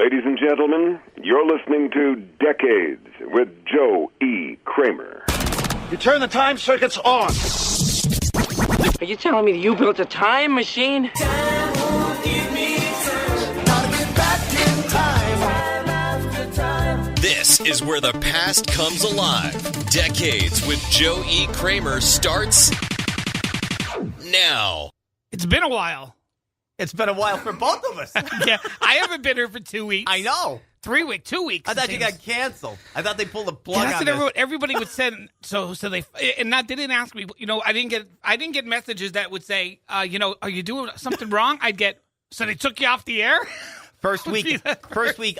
Ladies and gentlemen, you're listening to Decades with Joe E. Kramer. You turn the time circuits on. Are you telling me that you built a time machine? Time won't give me time. Gotta get back in time. Time after time. This is where the past comes alive. Decades with Joe E. Kramer starts now. It's been a while. It's been a while for both of us. Yeah, I haven't been here for 2 weeks. I know. 3 weeks, 2 weeks. I thought you got canceled. I thought they pulled the plug That's on what this. everybody would send. So they they didn't ask me. You know, I didn't get messages that would say, are you doing something wrong? I'd get. So they took you off the air. First week,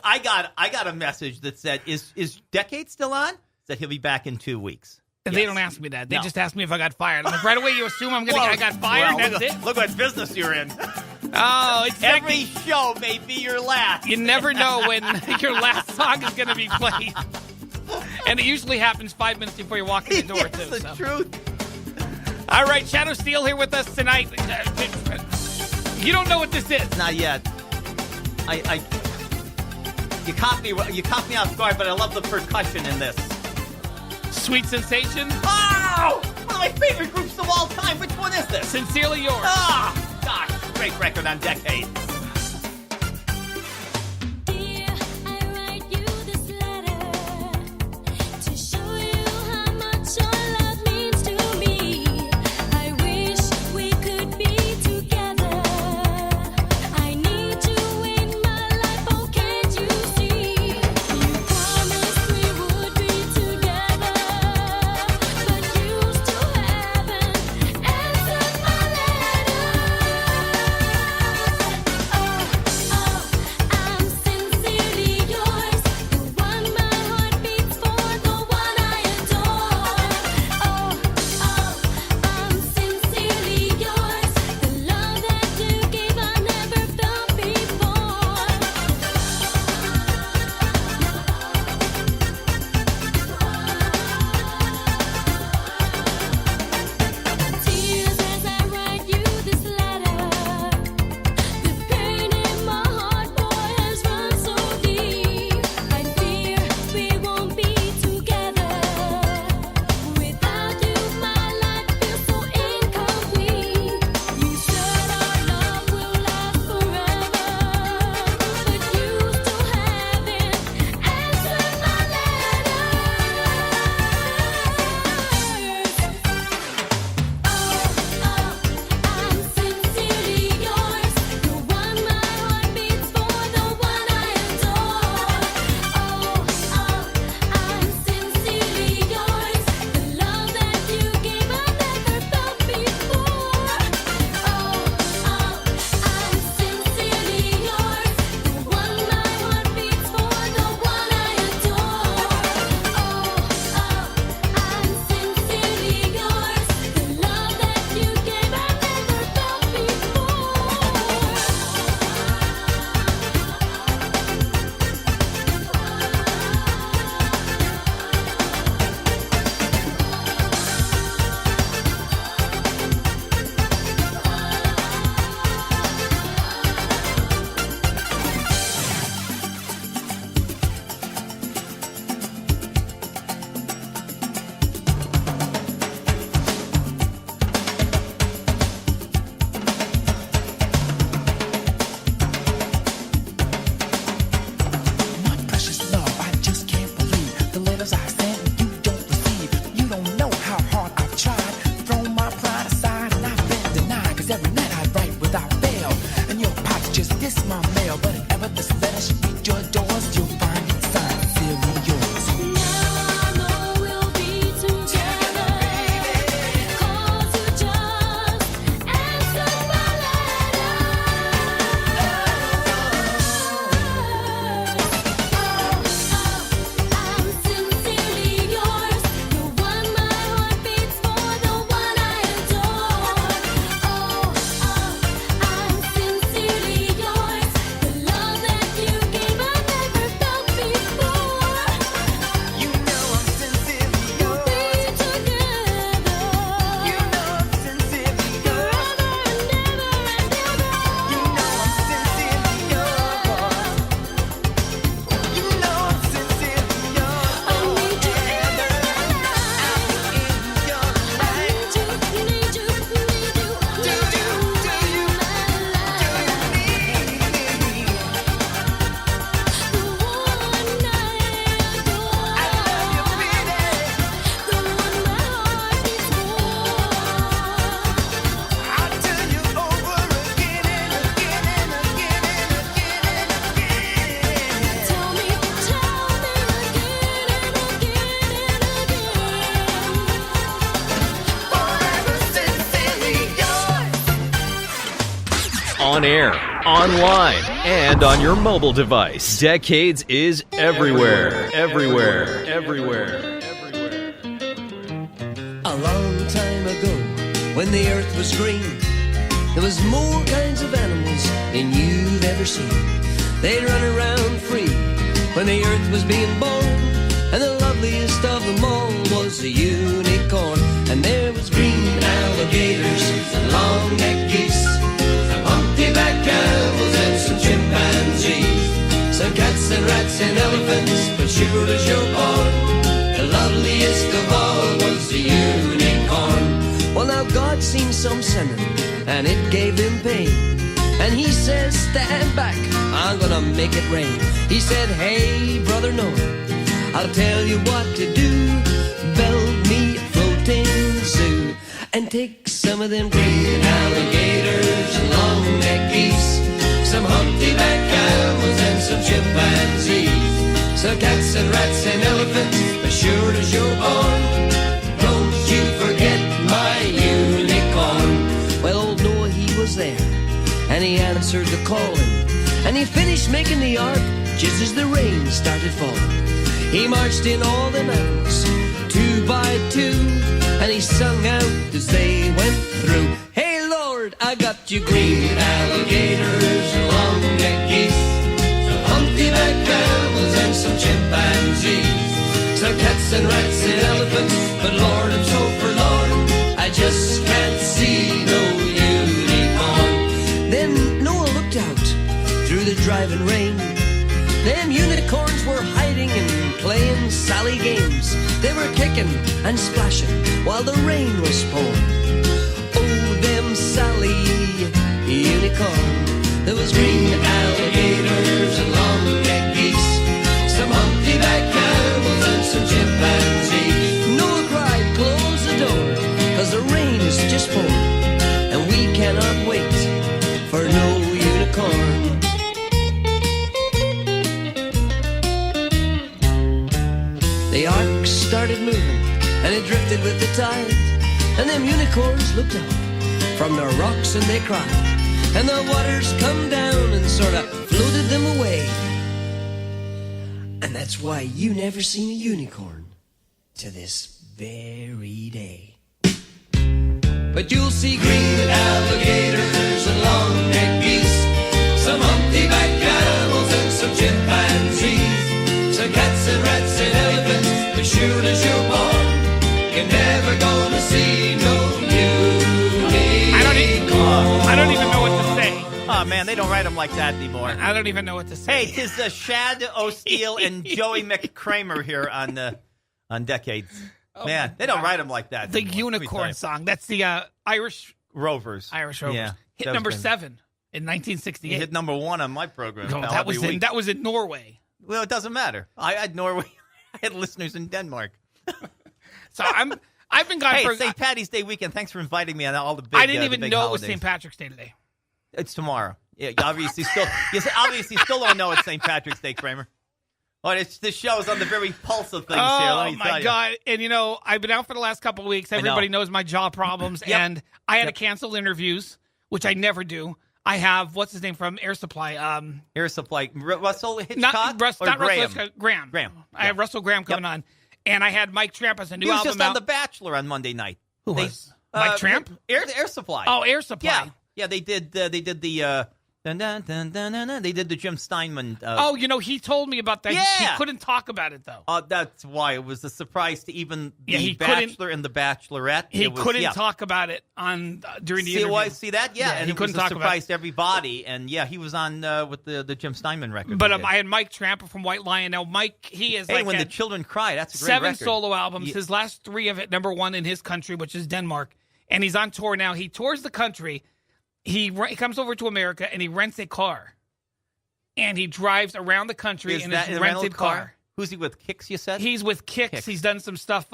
I got a message that said, "Is Decade still on?" Said he'll be back in 2 weeks. And Yes. they don't ask me that. They No. just ask me if I got fired. I'm like, right away, you assume I got fired. Well, That's it. Look what business you're in. Oh, it's Every show may be your last. You never know when your last song is going to be played. And it usually happens 5 minutes before you walk in the door, Yes, too. the So. truth. All right, Shadoe Steele here with us tonight. You don't know what this is. Not yet. You caught me off guard, but I love the percussion in this. Sweet Sensation. Oh! One of my favorite groups of all time. Which one is this? Sincerely yours. Ah! Gosh, great record on Decade. Dear, I write you this letter to show you how much your love means to me. I wish we could be together. I need you in my life, oh can't you see? You promised we would be together, but you still haven't answered my letter. on air, online, and on your mobile device. Decades is everywhere. Everywhere. Everywhere. A long time ago, when the earth was green, there was more kinds of animals than you've ever seen. They'd run around free when the earth was being born, and the loveliest of them all was the unicorn. And there was green alligators and long-necked geese, some humpty-back camels and some chimpanzees, some cats and rats and elephants, but sure as you're born, the loveliest of all was the unicorn. Well, now God seen some sinning, and it gave him pain. And he says, stand back, I'm gonna make it rain. He said, hey, brother Noah, I'll tell you what to do. Build me a floating zoo, and take some of them green alligators and long-necked geese, some humpty-back camels and some chimpanzees, some cats and rats and elephants, as sure as you're born, don't you forget my unicorn. Well, old Noah, he was there, and he answered the calling, and he finished making the ark just as the rain started falling. He marched in all the animals, 2 by 2, and he sung out as they went through. Hey Lord, I got you green alligators and long-necked geese, some humpty-back camels and some chimpanzees, some cats and rats and elephants, but Lord, I'm so forlorn, I just can't see no unicorn. Then Noah looked out through the driving rain. Them unicorns were hiding and playing Sally games. They were kicking and splashing while the rain was pouring. Oh, them Sally unicorn. There was green alligators and long-necked geese, some humpty-back camels and some chimpanzees. Noah cried, close the door, 'cause the rain is just pouring, and we cannot wait for no unicorn. The ark started moving, and it drifted with the tide, and them unicorns looked up from the rocks and they cried, and the waters come down and sort of floated them away. And that's why you never seen a unicorn to this very day. But you'll see green alligators and long-necked geese, some humpty-back camels and some chimpanzees, some cats and rats and elephants, but sure as you're born, you're never gonna see no unicorn. I don't even know what to say. Oh, man, they don't write them like that anymore. I don't even know what to say. Hey, tis Shadoe, Steele, and Joey McCramer here on Decades. Man, they don't write them like that The anymore. unicorn song. That's the Irish Rovers. Rovers. Yeah. Hit That was number good. 7 in 1968. You hit number 1 on my program. No, pal, that every week. was in Norway. Well, it doesn't matter. I had Norway. I had listeners in Denmark. So I've been gone Hey, for it's St. Patty's Day weekend. Thanks for inviting me on all the big I didn't even the big know it holidays. was St. Patrick's Day today. It's tomorrow. Yeah, you obviously still don't know it's St. Patrick's Day, Kramer. But this show is on the very pulse of things here. Let Oh me my tell you. God! And I've been out for the last couple of weeks. Everybody knows my jaw problems, Yep. and I had to Yep. cancel interviews, which I never do. I have what's his name from Air Supply. Air Supply. Russell Hitchcock Not or Russell Graham? Hitchcock, Graham. Graham. I have Russell Graham coming on, and I had Mike Tramp as a new He was album just out. on The Bachelor on Monday night. Who was? Mike Tramp? Air Supply. Oh, Air Supply. Yeah. They did the dun, dun, dun, dun, dun, dun. They did the Jim Steinman. Oh, he told me about that. Yeah. He couldn't talk about it though. That's why it was a surprise to even the he couldn't- Bachelor and the Bachelorette. He It was- couldn't yeah. talk about it on during the See interview. why? See that? Yeah, and he it couldn't was a talk about surprise it. to everybody. And yeah, he was on with the Jim Steinman record. But he did. I had Mike Tramp from White Lion. Now Mike, he is Hey, like when had the children cry, that's a great 7 record. solo albums. Yeah. His last 3 of it number 1 in his country, which is Denmark, and he's on tour now. He tours the country. He comes over to America and he rents a car, and he drives around the country Is in that his a rental rented car. Who's he with? Kicks, you said? He's with Kicks. Kicks. He's done some stuff.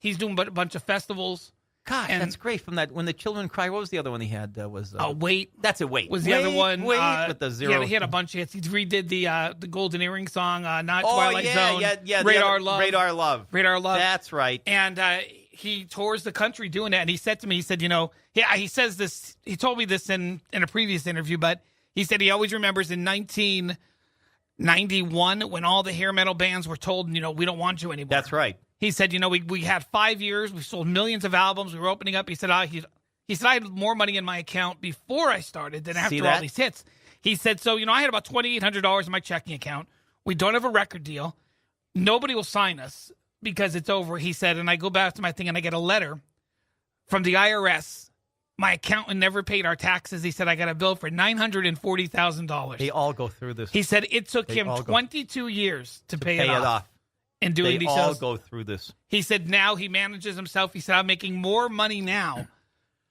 He's doing a bunch of festivals. Gosh, and- that's great. From that, when the children cry, what was the other one he had? Was Wait That's a Wait. was the other one. Wait with the zero. He had a bunch of hits. He redid the Golden Earring song, not Oh Twilight yeah, Zone. yeah. Radar the Love. Radar Love. Radar Love. That's right. And he tours the country doing that. And he said to me, he said, he says this, he told me this in a previous interview, but he said he always remembers in 1991 when all the hair metal bands were told, we don't want you anymore. That's right. He said, we had 5 years, we sold millions of albums, we were opening up. He said, I had more money in my account before I started than after all these hits. He said, so, I had about $2,800 in my checking account. We don't have a record deal. Nobody will sign us because it's over. He said, and I go back to my thing and I get a letter from the IRS. My accountant never paid our taxes. He said, I got a bill for $940,000. They all go through this. He said it took him 22 years to pay it off. And doing these shows. They all go through this. He said now he manages himself. He said, I'm making more money now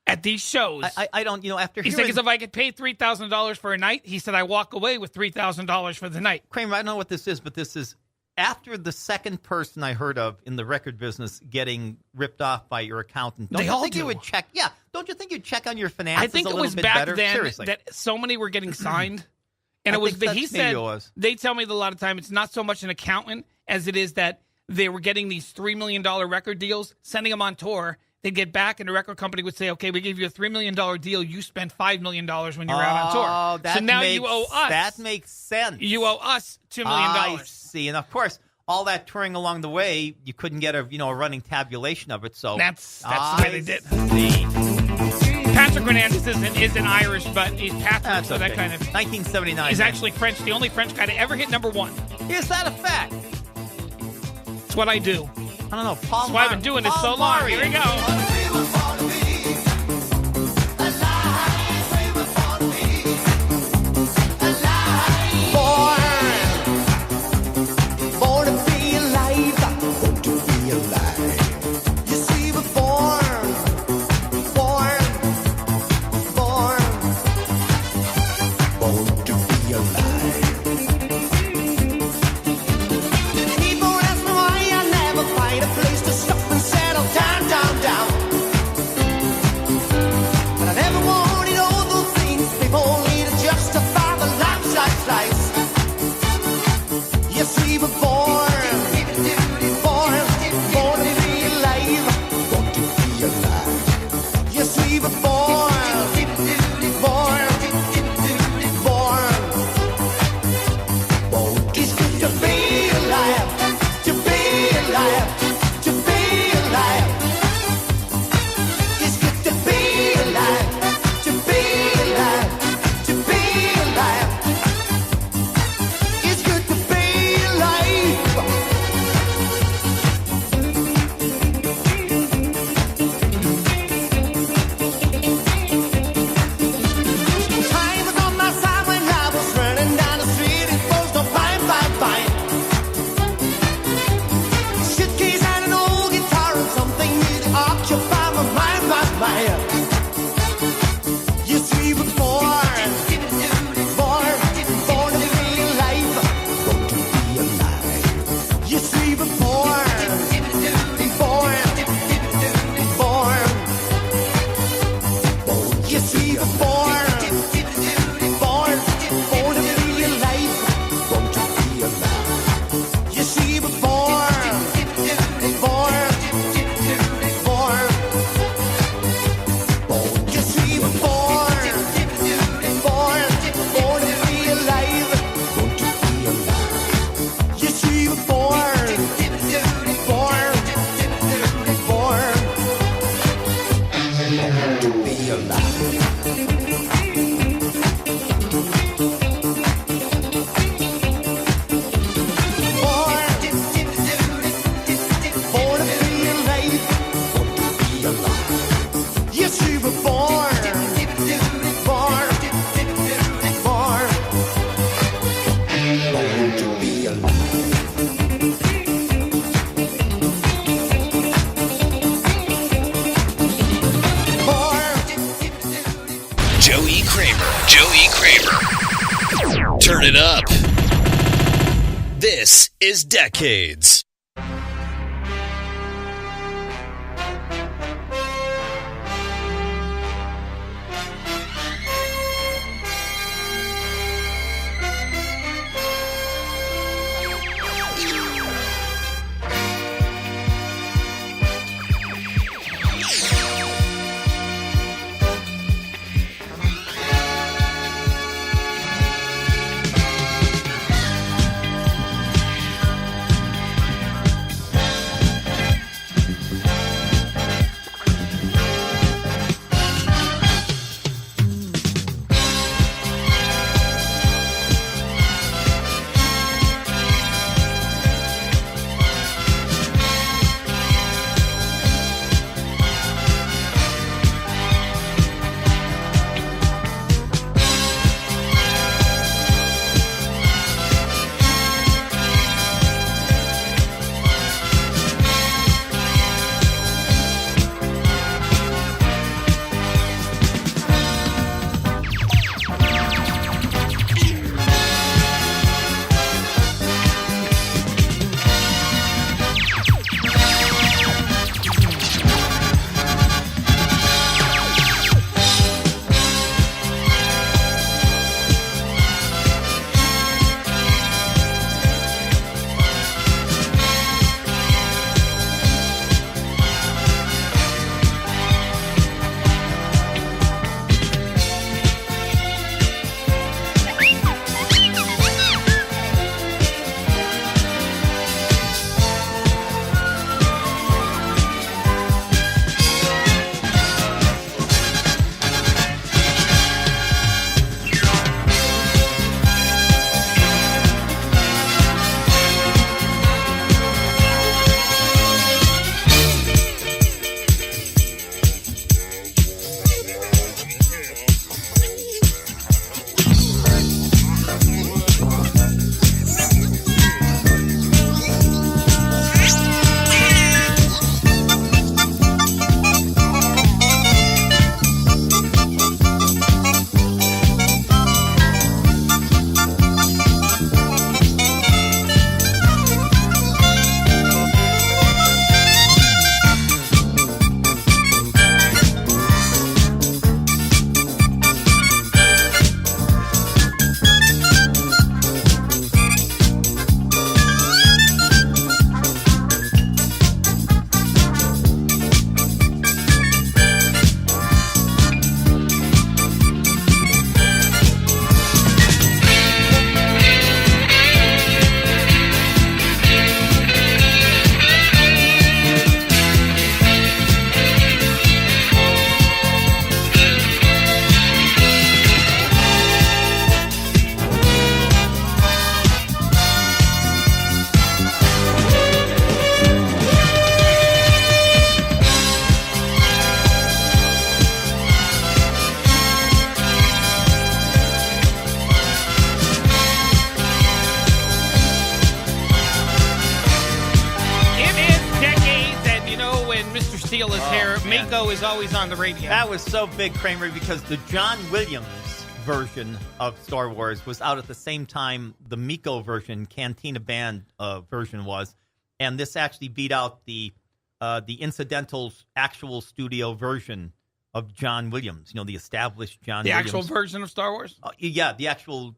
at these shows. I don't, after he said, because if I get paid $3,000 for a night, he said, I walk away with $3,000 for the night. Kramer, I don't know what this is, but this is after the second person I heard of in the record business getting ripped off by your accountant. Don't you think you would check? Yeah. Don't you think you'd check on your finances I think a it was bit back better? then Seriously. that so many were getting signed. And he said, they tell me that a lot of time it's not so much an accountant as it is that they were getting these $3 million record deals, sending them on tour. They'd get back, and the record company would say, okay, we gave you a $3 million deal. You spent $5 million when you were out on tour. So now you owe us. That makes sense. You owe us $2 million. I see. And, of course, all that touring along the way, you couldn't get a running tabulation of it. So that's the way they did. Patrick Hernandez isn't Irish, but he's Patrick, so that kind of... 1979. He's actually French, the only French guy to ever hit number one. Is that a fact? It's what I do. I don't know. That's why I've been doing this so long. Here we go. Turn it up. This is Decades. Steele is here. Mako is always on the radio. That was so big, Kramer, because the John Williams version of Star Wars was out at the same time the Miko version, Cantina Band version was, and this actually beat out the Incidentals actual studio version of John Williams. You know, the established John Williams. The actual version of Star Wars? Yeah, the actual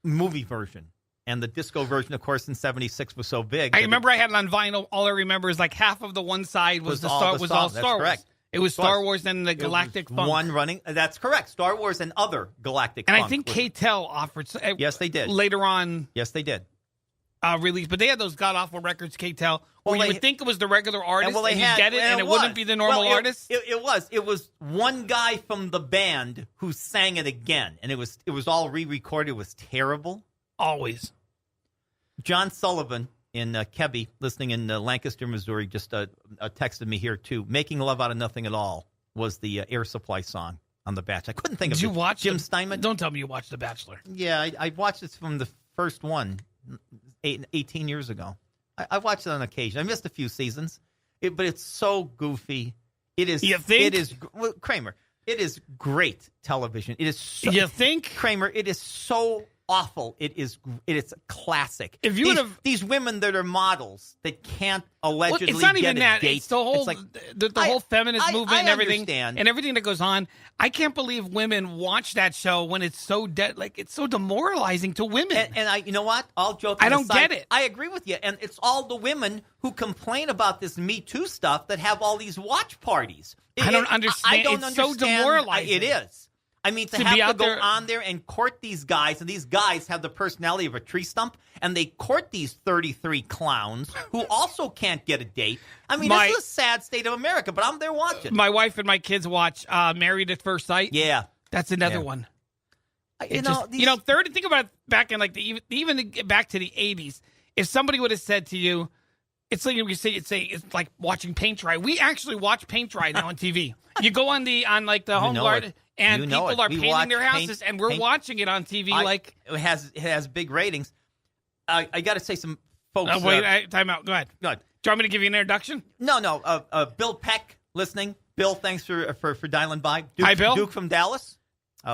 movie version. And the disco version, of course, in '76 was so big. I remember I had it on vinyl. All I remember is like half of the one side was all Star That's Wars. Correct. It was Star Wars and the Galactic Funk. One running. That's correct. Star Wars and other Galactic and Funk. I think K-Tel offered. Yes, they did. Later on. Yes, they did. Release, but they had those god-awful records, K-Tel, where you would think it was the regular artist, and you get it, and it wouldn't be the normal artist. It was one guy from the band who sang it again, and it was all re-recorded. It was terrible. Always. John Sullivan in Kebby, listening in Lancaster, Missouri, just texted me here, too. Making Love Out of Nothing at All was the Air Supply song on The Bachelor. I couldn't think of it. Did you watch Jim Steinman? Don't tell me you watched The Bachelor. Yeah, I watched this from the first one 18 years ago. I watched it on occasion. I missed a few seasons, but it's so goofy. It is. You think? It is, Kramer, it is great television. It is so, you think? Kramer, it is so awful. It is a classic. If you would have these women that are models that can't allegedly it's not get even a that. date. It's the whole the whole feminist movement and everything understand. and everything that goes on. I can't believe women watch that show when it's so it's so demoralizing to women. And you know what? All joking I don't aside, get it. I agree with you. And it's all the women who complain about this Me Too stuff that have all these watch parties. I don't understand. I don't It's understand. so demoralizing. It is. I mean, to be have to out go there on there and court these guys, and these guys have the personality of a tree stump, and they court these 33 clowns who also can't get a date. I mean, this is a sad state of America, but I'm there watching. My wife and my kids watch Married at First Sight. Yeah. That's another one. Think about it back in even back to the 80s. If somebody would have said to you, it's like it's like watching paint dry. We actually watch paint dry now on TV. You go on the home guard and people are painting their houses, and we're watching it on TV. It has big ratings. I got to say, some folks. Time out. Go ahead. Do you want me to give you an introduction? No. Bill Peck listening. Bill, thanks for dialing by. Hi, Bill. Duke from Dallas.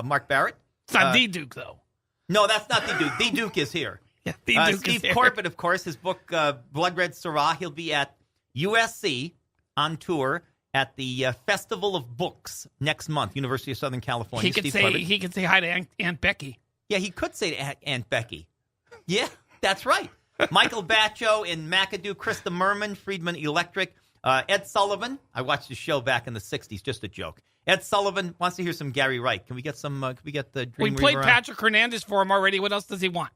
Mark Barrett. It's not the Duke though. No, that's not the Duke. The Duke is here. Yeah, the Duke Steve is here. Corbett, of course, his book Blood Red Syrah. He'll be at USC on tour at the Festival of Books next month, University of Southern California. He could say hi to Aunt Becky. Yeah, he could say to Aunt Becky. Yeah, that's right. Michael Baccio in McAdoo, Krista Merman, Friedman Electric, Ed Sullivan. I watched the show back in the '60s, just a joke. Ed Sullivan wants to hear some Gary Wright. Can we get some? Can we get the Dream We played Reaver Patrick Hernandez for him already. What else does he want?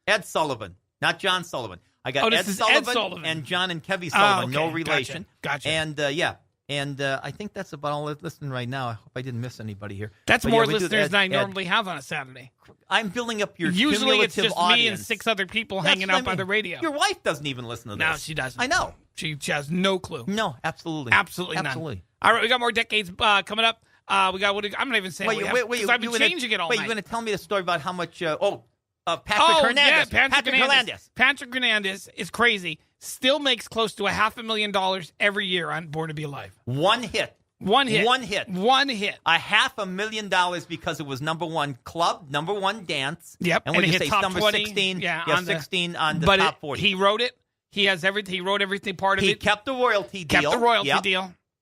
Ed Sullivan, not John Sullivan. I got Ed Sullivan and John and Kevy Sullivan, no relation. Gotcha. And I think that's about all listening right now. I hope I didn't miss anybody here. That's more listeners than I normally have on a Saturday. I'm building up your usually it's just audience. me and 6 other people hanging out by the radio. Your wife doesn't even listen to this. No, she doesn't. I know. She has no clue. No, absolutely none. All right, we got more decades coming up. We got. I'm not even saying. Wait. I've been changing it all night. You're going to tell me the story about how much? Patrick Hernandez. Yeah, Patrick Hernandez. Patrick Hernandez is crazy. Still makes close to $500,000 every year on Born to Be Alive. One hit. $500,000 because it was #1 club, #1 dance. Yep. And when you say top number 20, 16, on 16 on the top 40. He wrote it. He has everything. He wrote everything part of it. He kept the royalty deal.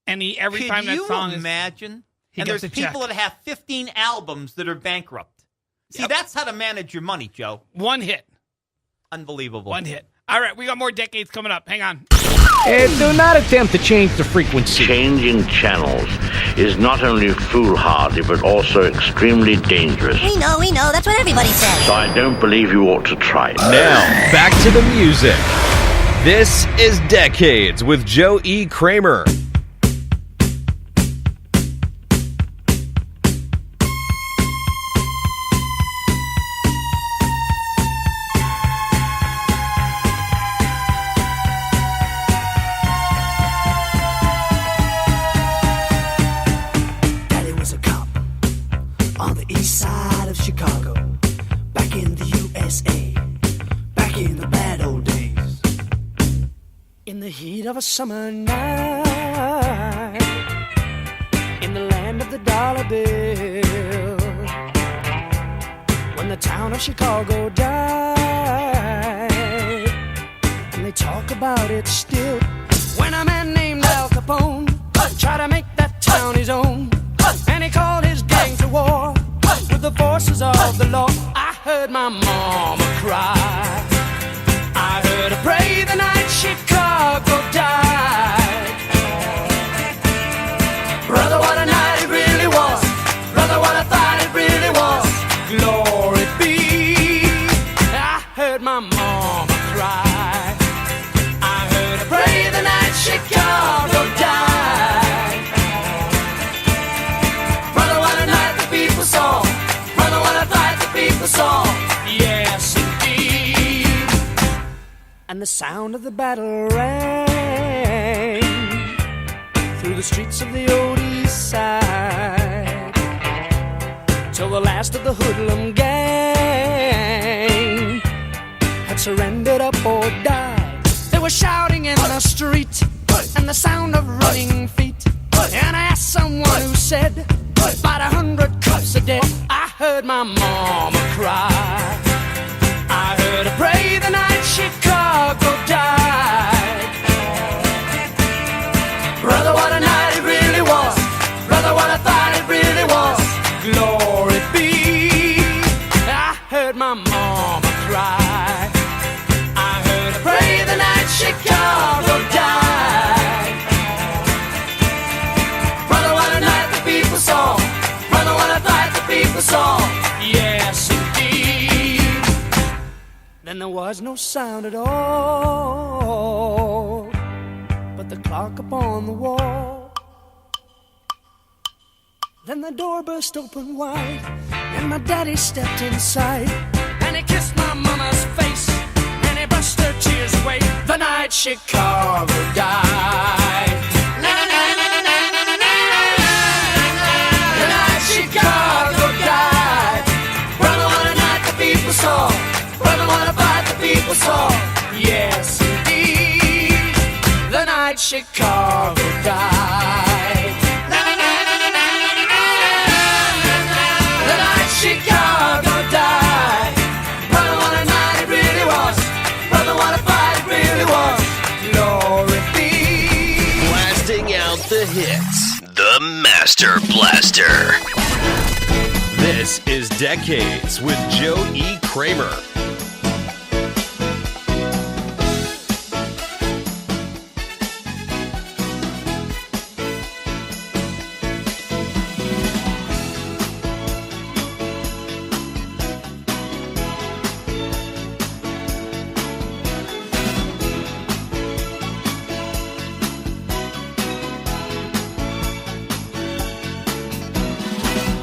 And every time that song Could you imagine? And there's people that have 15 albums that are bankrupt. See, that's how to manage your money, Joe. One hit. Unbelievable. One hit. All right, we got more decades coming up. Hang on. Do not attempt to change the frequency. Changing channels is not only foolhardy, but also extremely dangerous. We know. That's what everybody says. So I don't believe you ought to try it. Now, back to the music. This is Decades with Joe E. Kramer. In the heat of a summer night, the dollar bill. When the town of Chicago died, and they talk about it still. When a man named Al Capone tried to make that town his own, and he called his gang to war with the forces of the law, I heard my mama cry. I heard her pray the night Chicago died. Brother, what a night it really was. Brother, what I thought it really was. Glory be. I heard my mama cry. I heard her pray the night Chicago died. Brother, what a night the people saw. Brother, what a night the people saw. Yes, indeed. And the sound of the battle rang through the streets of the old east side, till the last of the hoodlum gang had surrendered up or died. They were shouting in the street, and the sound of running feet. And I asked someone who said, about 100 cops are dead. I heard my mama cry. I heard her pray the night Chicago died. Brother, what a night it really was. Brother, what I thought it really was. Glory be. I heard my mama cry. I heard her pray the night Chicago died. Brother, what a night the people saw. Brother, what I thought the people saw. Yes, indeed. Then there was no sound at all but the clock upon the wall. Then the door burst open wide, and my daddy stepped inside, and he kissed my mama's face, and he brushed her tears away. The night Chicago died. The night Chicago died. Brother, what a night the people saw. Brother, what a fight the people saw. Yes, indeed. The night Chicago died. The night Chicago died. Brother, what a night it really was. Brother, what a fight it really was. Glory be. Blasting out the hits. The Master Blaster. This is Decades with Joe E. Kramer.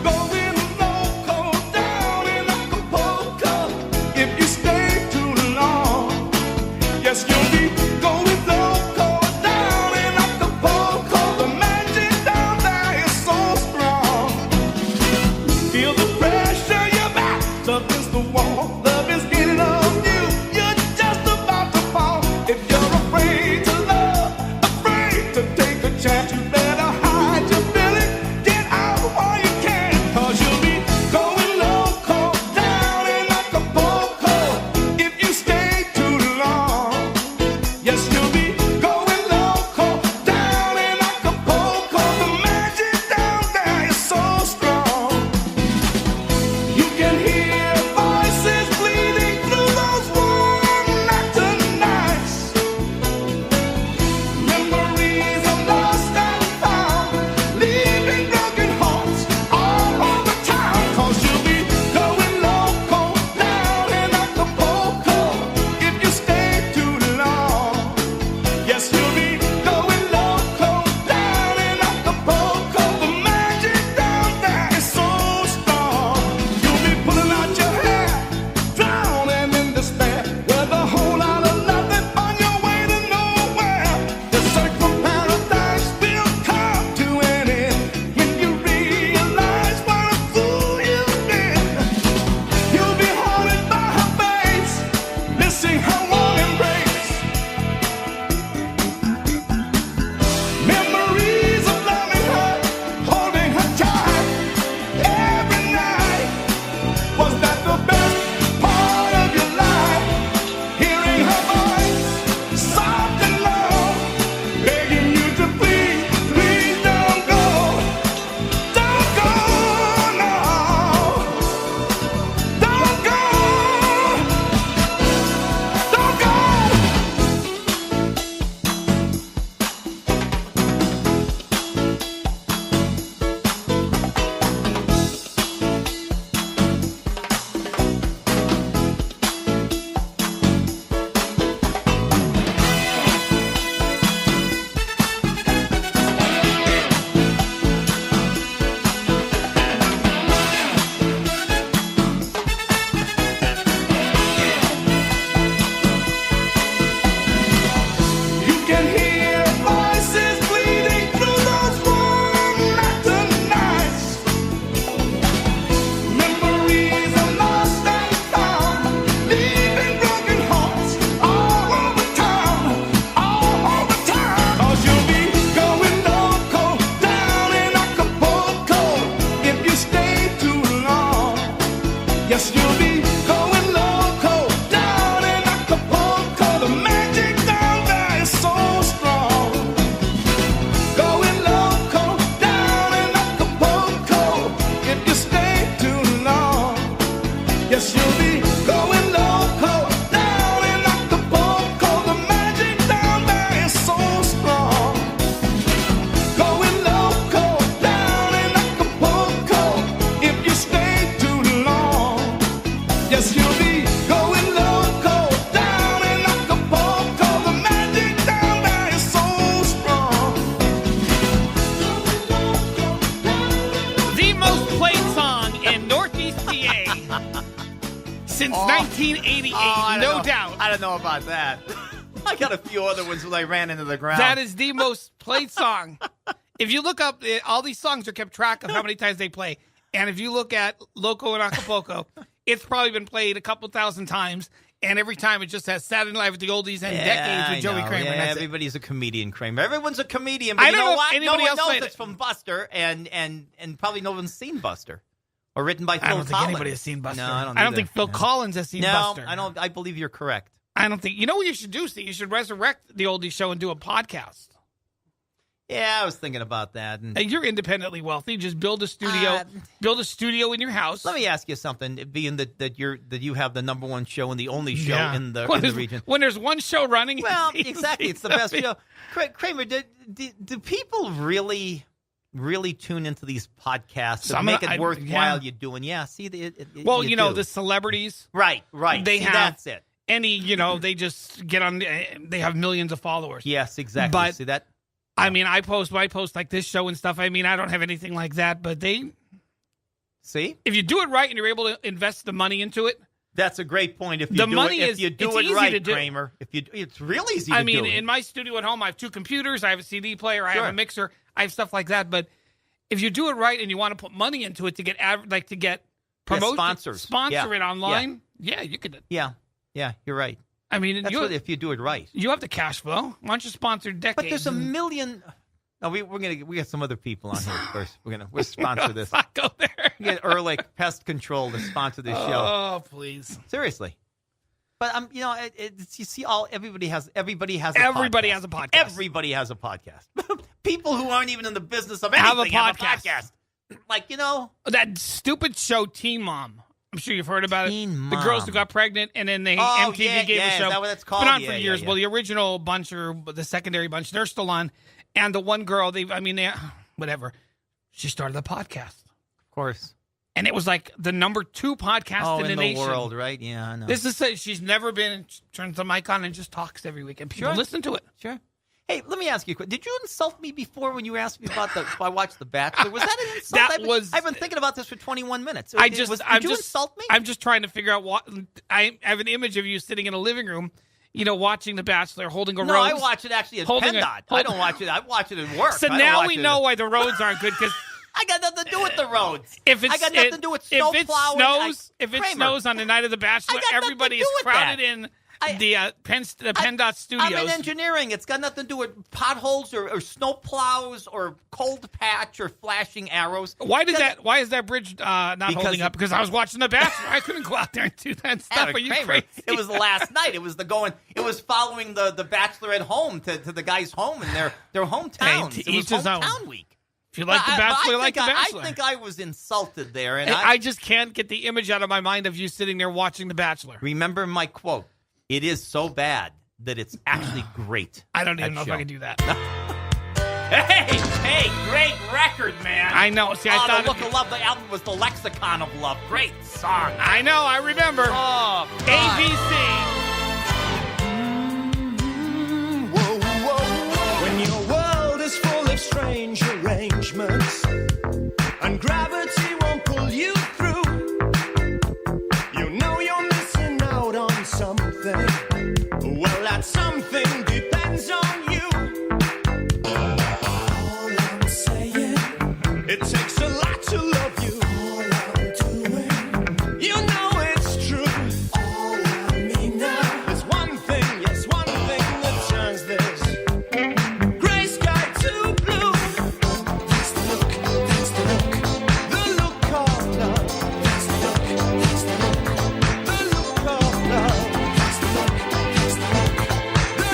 Going loco down in Acapulco. If 1988, I don't no know. doubt. I don't know about that. I got a few other ones when I ran into the ground. That is the most played song. If you look up, all these songs are kept track of how many times they play. And if you look at Loco and Acapulco, it's probably been played a couple thousand times. And every time it just has Saturday Night Live with the oldies and decades with Joey Kramer. Yeah, and that's everybody's a comedian, Kramer. Everyone's a comedian. But I you don't know know if what? anybody No one else knows played it's it. from Buster, and probably no one's seen Buster. Or written by Phil I Collins. don't think anybody has seen Buster. No, I don't I don't either. think Phil Collins has seen Buster. No, I don't. I believe you're correct. I don't think. You know what you should do, Steve? You should resurrect the oldies show and do a podcast. Yeah, I was thinking about that. And You're independently wealthy. Just build a studio. Build a studio in your house. let me ask you something. Being that you have the number one show and the only show Yeah. in the region. When there's one show running. Well, it's exactly. It's the best show. Kramer, do people really tune into these podcasts to make it worthwhile you're doing? Yeah, see, well, you know, do. the celebrities. Right. They See, have that's it. they just get on. They have millions of followers. Yes, exactly. But see that? I mean, I post like this show and stuff. I mean, I don't have anything like that, but See? if you do it right and you're able to invest the money into it. That's a great point. If you The do money it, is- if you do it's it easy right, to do. Kramer. It's real easy to I mean, do. in my studio at home, I have 2 computers, I have a CD player, I Sure. have a mixer, I have stuff like that. But if you do it right and you want to put money into it to get promote, sponsors. sponsor Yeah. it online, yeah, you could. Yeah, you're right. I mean, That's what if you do it right. You have the cash flow. Why don't you sponsor Decades? But there's a million. No, we got some other people on here first. We'll sponsor this. Let's not go there. We get Ehrlich Pest Control to sponsor this show. Oh, please. Seriously. But you see, everybody has a Everybody podcast. has a podcast. Everybody has a podcast. People who aren't even in the business of Have anything a have a podcast. podcast. Like, you know, That stupid show, Teen Mom. I'm sure you've heard about Teen it. Mom. The girls who got pregnant, and then MTV gave a is show. that what that's It's called? been on Yeah, for yeah, years. yeah. Well, the original bunch or the secondary bunch, they're still on. And the one girl, whatever. She started a podcast. Of course. And it was like the number 2 podcast in the nation. world, right? Yeah, I know. This is she's never been, turns the mic on and just talks every week. And people Sure. listen to it. Sure. Hey, let me ask you a question. Did you insult me before when you asked me about if I watched The Bachelor? Was that an insult? I've been thinking about this for 21 minutes. Did you insult me? I'm just trying to figure out what. I have an image of you sitting in a living room, watching The Bachelor, holding a rose. No, I watch it actually at Holding PennDOT. a- I don't watch it. I watch it at work. So I don't now watch we it know at- why the roads aren't good because I got nothing to do with the roads. if it's I got nothing to do with if snow it plowing. Kramer, snows on the night of The Bachelor, I got nothing to everybody do is with crowded that. in the PennDOT studios. I'm in engineering. It's got nothing to do with potholes or snow plows or cold patch or flashing arrows. Why is that bridge not holding up? Because I was watching The Bachelor. I couldn't go out there and do that stuff. Are you Kramer, crazy? it was last night. It was following the Bachelorette home to the guy's home in their hometowns. Hey, It was each his own. hometown week. If you like The Bachelor, like The Bachelor. I think I was insulted there, and I just can't get the image out of my mind of you sitting there watching The Bachelor. remember my quote. It is so bad that it's actually great. I don't even that know if show. I can do that. Hey, great record, man. I know. See, I thought The Look of Love, the album was the lexicon of love. Great song. I know. I remember. Oh, God. ABC. When your world is full of strange arrangements and gravity won't pull you through, you know you're missing out on something. Well, that something depends on you. All I'm saying, it takes a lot to love you. All I'm doing, you know it's true. All I mean now is one thing, yes, one thing that turns this gray sky to blue. That's the look, that's the look, the look of love. That's the look, that's the look, the look of love. That's the look, that's the look, the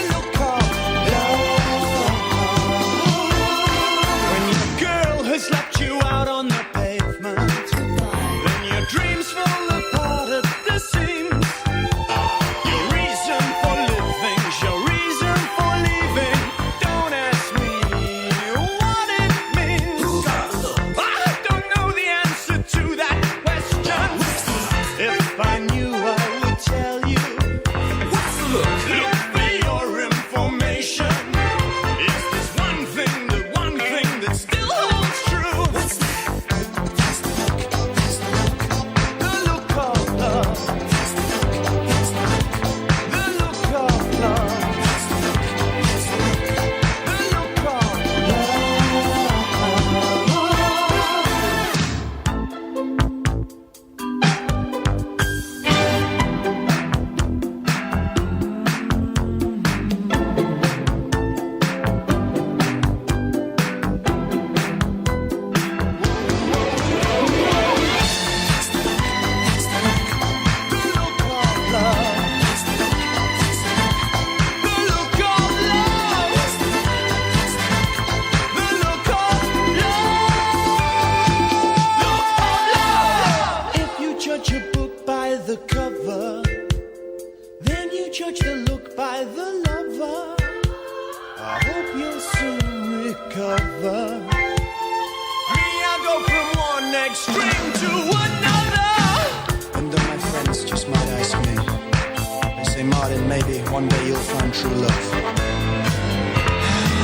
the lover. I hope you'll soon recover. Me, I go from one extreme to another. And my friends just might ask me. They say, Martin, maybe one day you'll find true love.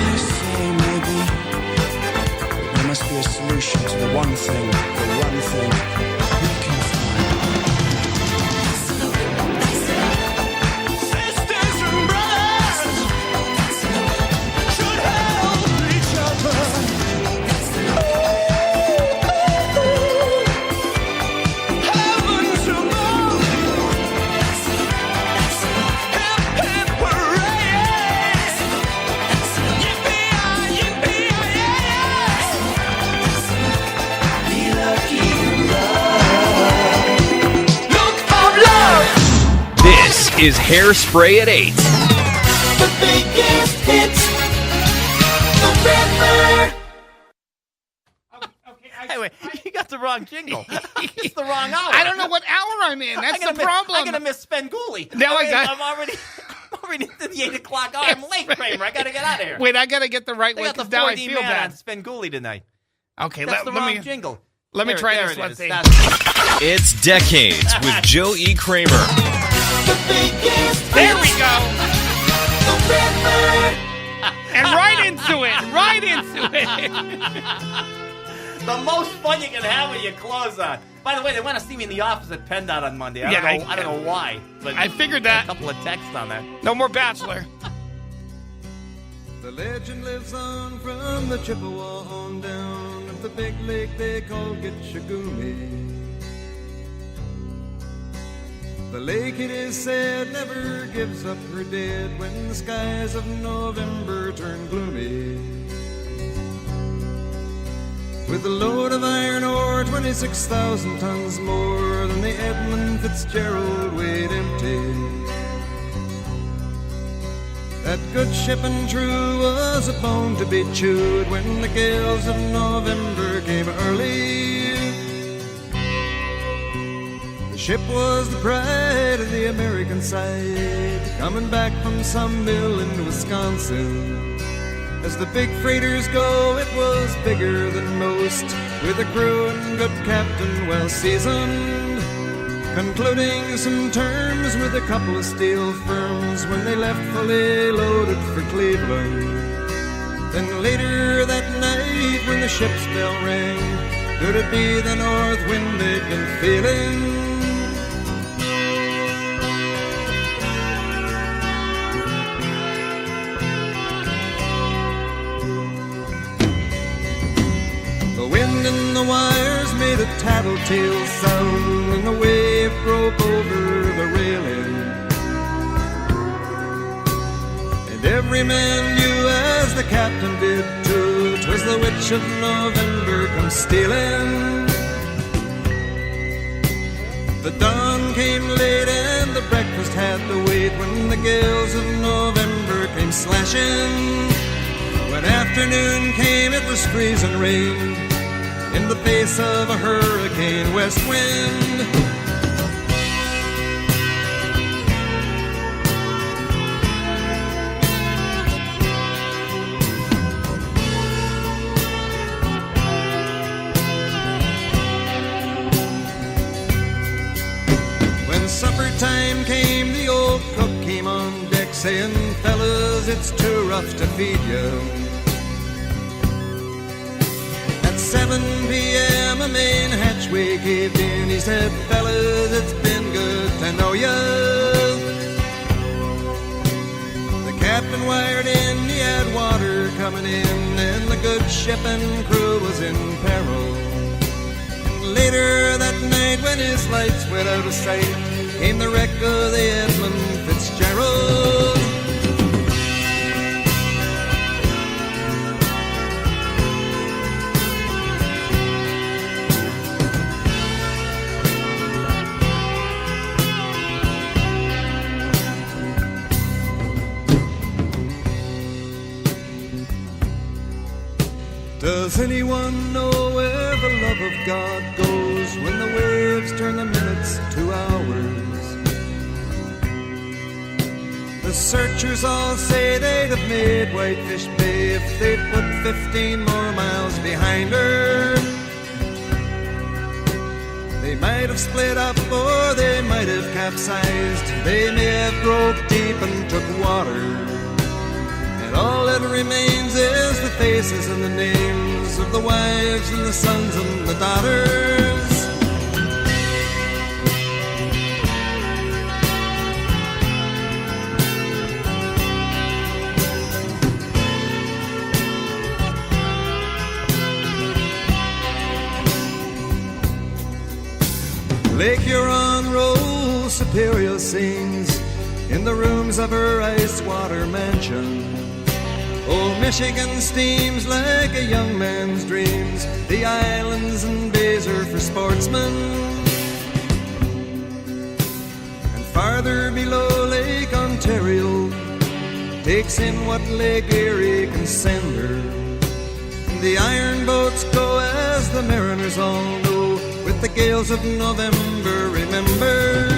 I say maybe. There must be a solution to the one thing we can find. Sisters and brothers should help each other. Heavens above. Hip, hip, hooray. Yippee-yi, yippee-yi-yay. Be lucky in love. Look of love. This is Hairspray at 8. The biggest hits. The Riddler. Hey, wait, you got the wrong jingle. It's the wrong hour. I don't know what hour I'm in. That's the problem. I'm gonna miss Spenguli. Now I'm already into the 8 o'clock hour. I'm late, Kramer. I gotta get out of here. Wait, I gotta get the right They one got the because now I 4D feel man bad. on Spenguli tonight. Okay, That's the let wrong me jingle. let me try There this it one is. thing. It's Decades with Joe E. Kramer. The biggest There we go. The Riddler. And right into it. Right into it. The most fun you can have with your clothes on. By the way, they want to see me in the office at PennDOT on Monday. I don't know why, but I figured a that. couple of texts on that. No more Bachelor. The legend lives on from the Chippewa on down of the big lake they call Gitchagumi. The lake, it is said, never gives up her dead when the skies of November turn gloomy. With a load of iron ore, 26,000 tons more than the Edmund Fitzgerald weighed empty. That good ship and true was a bone to be chewed when the gales of November came early. The ship was the pride of the American side, coming back from some mill in Wisconsin. As the big freighters go, it was bigger than most, with a crew and good captain well seasoned, concluding some terms with a couple of steel firms when they left fully loaded for Cleveland. Then later that night when the ship's bell rang, could it be the north wind they'd been feeling? The wind in the wires made a tattletale sound, and the wave broke over the railing. And every man knew, as the captain did too, 'twas the witch of November come stealing. The dawn came late and the breakfast had to wait when the gales of November came slashing. When afternoon came, it was freezing rain in the face of a hurricane west wind. When supper time came, the old cook came on deck saying, "Fellas, it's too rough to feed you." 7 p.m. a main hatchway caved in. He said, "Fellas, it's been good to know ya." The captain wired in, he had water coming in, and the good ship and crew was in peril. And later that night, when his lights went out of sight, came the wreck of the Edmund Fitzgerald. Does anyone know where the love of God goes when the waves turn the minutes to hours? The Searchers all say they'd have made Whitefish Bay if they'd put 15 more miles behind her. They might have split up or they might have capsized. They may have broke deep and took water. And all that remains is the faces and the names of the wives and the sons and the daughters. Lake Huron rolls Superior sings in the rooms of her ice-water mansion. Old Michigan steams like a young man's dreams. The islands and bays are for sportsmen. And farther below, Lake Ontario takes in what Lake Erie can send her. The iron boats go as the mariners all know, with the gales of November remembered.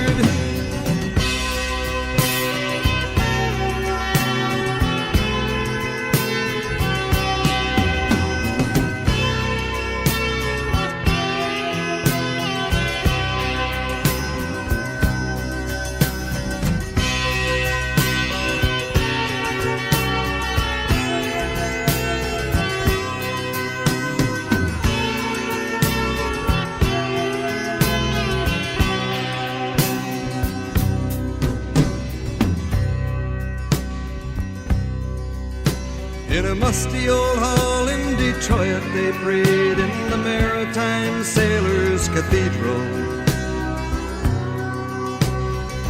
In a musty old hall in Detroit, they prayed in the Maritime Sailors' Cathedral.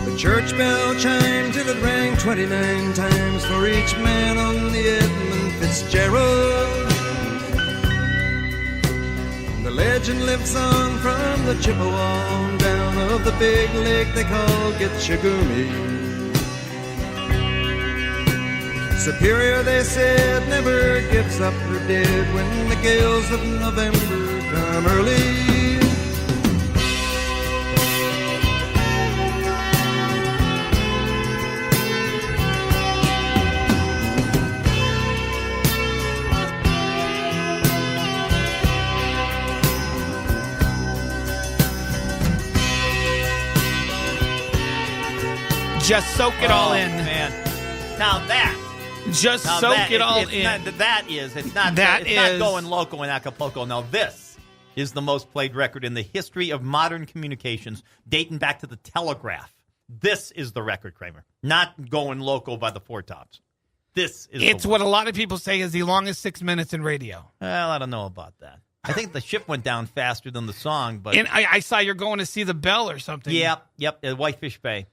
The church bell chimed till it rang 29 times for each man on the Edmund Fitzgerald. And the legend lives on from the Chippewa on down of the big lake they call Gitchagumi. Superior, they said, never gives up her dead when the gales of November come early. Just soak it all in. Man. Now that. Just soak it all in. It's not going local in Acapulco. Now this is the most played record in the history of modern communications, dating back to the telegraph. This is the record, Kramer. Not going local by the Four Tops. It's what a lot of people say is the longest 6 minutes in radio. Well, I don't know about that. I think the ship went down faster than the song. But and I saw you're going to see the bell or something. Yep, at Whitefish Bay.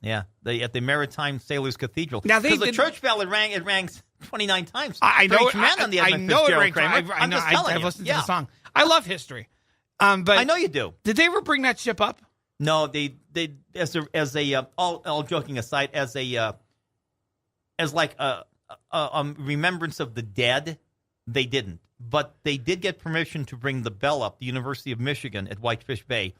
Yeah, at the Maritime Sailors Cathedral. Now because the church bell, it rang 29 times. I know it. On the I know it rang. I'm just telling you. I've listened to the song. I love history. But I know you do. Did they ever bring that ship up? No, they all joking aside, as like a remembrance of the dead, they didn't. But they did get permission to bring the bell up. The University of Michigan at Whitefish Bay,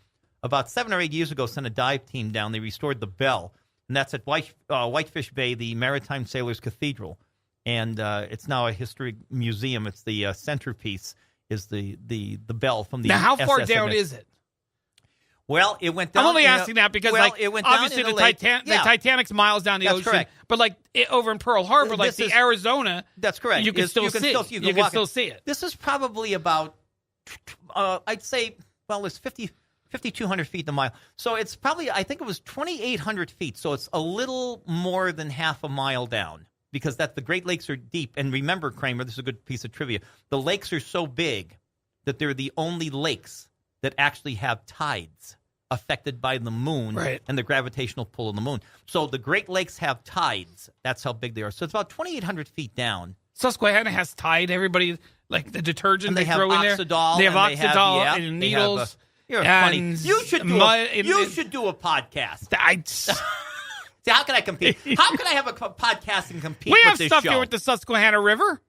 about 7 or 8 years ago, sent a dive team down. They restored the bell, and that's at Whitefish Bay, the Maritime Sailors Cathedral, and it's now a history museum. It's the centerpiece is the bell from the. Now, how far SSMS. down is it? Well, it went down. I'm only asking that because, it went obviously down the Titanic's miles down the ocean. Correct. But over in Pearl Harbor, Arizona. That's correct. You can still see it. You can still see it. This is probably about, I'd say, it's 5,200 feet a mile. So it's probably, I think it was 2,800 feet. So it's a little more than half a mile down because the Great Lakes are deep. And remember, Kramer, this is a good piece of trivia. The lakes are so big that they're the only lakes that actually have tides affected by the moon and the gravitational pull of the moon. So the Great Lakes have tides. That's how big they are. So it's about 2,800 feet down. Susquehanna has tide. Everybody, like the detergent they throw in there. They have Oxidol and needles. You're funny. You should do a podcast. See, how can I compete? How can I have a podcast and compete We with have this stuff show? here with the Susquehanna River.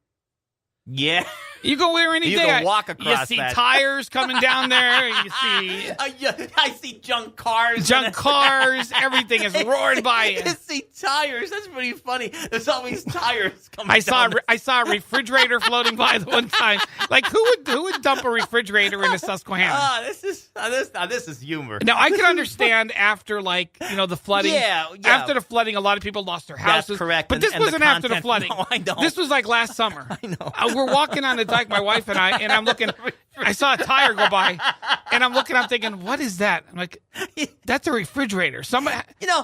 Yeah. You go there any You day. can walk across You see that. tires coming down there. You see I see junk cars. Everything is roaring by you. You see tires. That's pretty funny. There's always tires coming down. I saw a refrigerator floating by the one time. Like who would dump a refrigerator into Susquehanna? This is humor. Now I can understand after the flooding. Yeah. After the flooding, a lot of people lost their houses. That's correct. But this wasn't after the flooding. No, I know. This was like last summer. I know. We're walking on the dike, my wife and I, and I'm looking. I saw a tire go by, and I'm looking. I'm thinking, what is that? I'm like, that's a refrigerator. Somebody,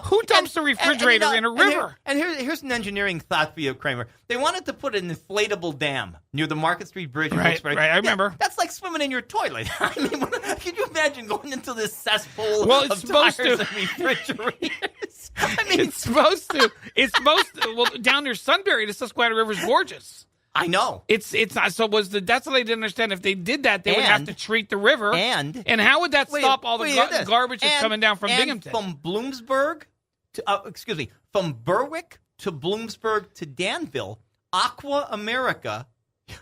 who dumps a refrigerator in a river? Here's an engineering thought for you, Kramer. They wanted to put an inflatable dam near the Market Street Bridge. Right, I remember. That's like swimming in your toilet. I mean, can you imagine going into this cesspool it's of supposed tires to. and refrigerators? I mean, It's supposed to. Well, down near Sunbury, the Susquehanna River is gorgeous. I know. It's not. So that's what I didn't understand. If they did that, they would have to treat the river. And how would that stop all the garbage that's coming down from Binghamton? From Bloomsburg from Berwick to Bloomsburg to Danville, Aqua America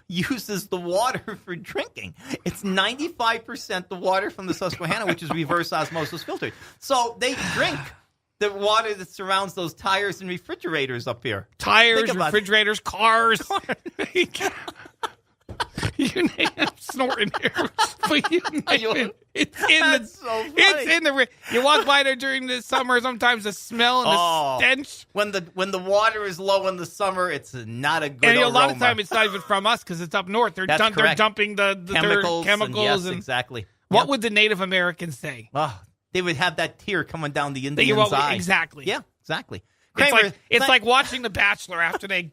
uses the water for drinking. It's 95% the water from the Susquehanna, which is reverse osmosis filtered. So they drink the water that surrounds those tires and refrigerators up here. Tires, refrigerators, cars. I'm snorting here. But it's in the you walk by there during the summer, sometimes the smell and the stench. When the water is low in the summer, it's not a good and aroma. A lot of time it's not even from us because it's up north. They're dumping the chemicals. Yes, exactly. What would the Native Americans say? They would have that tear coming down the Indian's eye. Exactly. Yeah, exactly. Kramer, it's like watching The Bachelor after they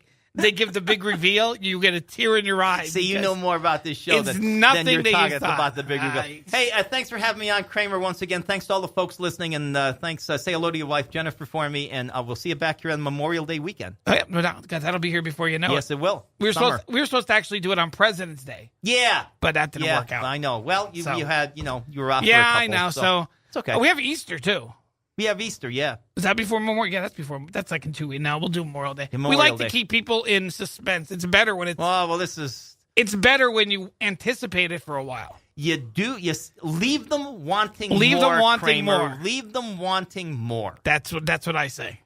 give the big reveal. You get a tear in your eye. See, you know more about this show than you're talking about the big reveal. Hey, thanks for having me on, Kramer, once again. Thanks to all the folks listening, and thanks. Say hello to your wife, Jennifer, for me, and we'll see you back here on Memorial Day weekend. Oh, yeah, no doubt. That'll be here before you know it. Yes, it will. We were supposed to actually do it on President's Day. Yeah. But that didn't work out. I know. Well, you had, you were off for a couple. Yeah, I know. So it's okay. We have Easter, too. We have Easter, yeah. Is that before Memorial? Yeah, that's before. That's like in 2 weeks. Now we'll do Memorial Day. Memorial we like Day. to keep people in suspense. It's better when it's. Well, this is. It's better when you anticipate it for a while. You do. You leave them wanting more. Leave them wanting Kramer. more. Leave them wanting more. That's what I say.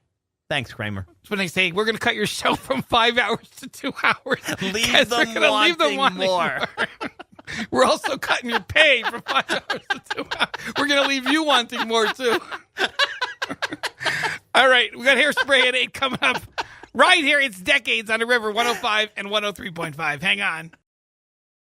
Thanks, Kramer. That's when they say we're going to cut your show from 5 hours to 2 hours. Leave them wanting more. We're also cutting your pay from 5 hours to 2 hours. We're going to leave you wanting more, too. All right. We got Hairspray at 8 coming up right here. It's Decades on the River 105 and 103.5. Hang on.